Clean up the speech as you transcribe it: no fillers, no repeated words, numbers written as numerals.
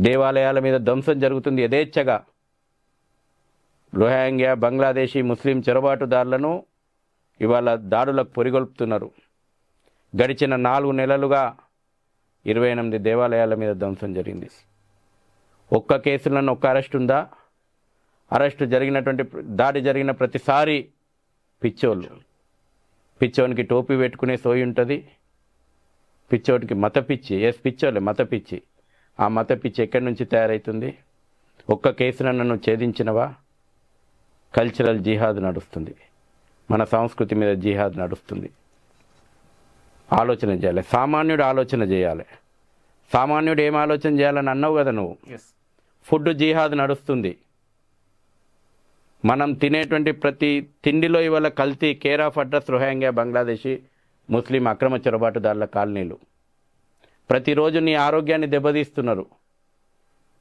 దేవాలయాల మీద ధ్వంసం జరుగుతుంది యథేచ్ఛగా. రోహింగ్యా బంగ్లాదేశీ ముస్లిం చొరబాటుదారులను ఇవాళ దాడులకు పొరిగొల్పుతున్నారు. గడిచిన 4 నెలలుగా 28 దేవాలయాల మీద ధ్వంసం జరిగింది. ఒక్క కేసులను ఒక్క అరెస్ట్ ఉందా? అరెస్టు జరిగినటువంటి దాడి జరిగిన ప్రతిసారి పిచ్చోనికి టోపీ పెట్టుకునే సోయి ఉంటుంది. పిచ్చోడికి మత పిచ్చి, పిచ్చోలే మత పిచ్చి. ఆ మత పిచ్చి ఎక్కడి నుంచి తయారవుతుంది? ఒక్క కేసులను నువ్వు ఛేదించినవా? కల్చరల్ జిహాద్ నడుస్తుంది, మన సంస్కృతి మీద జిహాద్ నడుస్తుంది. ఆలోచన చేయాలి, సామాన్యుడు ఆలోచన చేయాలి. సామాన్యుడు ఏం ఆలోచన చేయాలని అన్నావు కదా నువ్వు. ఫుడ్ జిహాద్ నడుస్తుంది. మనం తినేటువంటి ప్రతి తిండిలో ఇవాళ కల్తీ. Care of address Rohingya Bangladeshi ముస్లిం అక్రమ చొరబాటుదారుల కాలనీలు. ప్రతిరోజు నీ ఆరోగ్యాన్ని దెబ్బతీస్తున్నారు.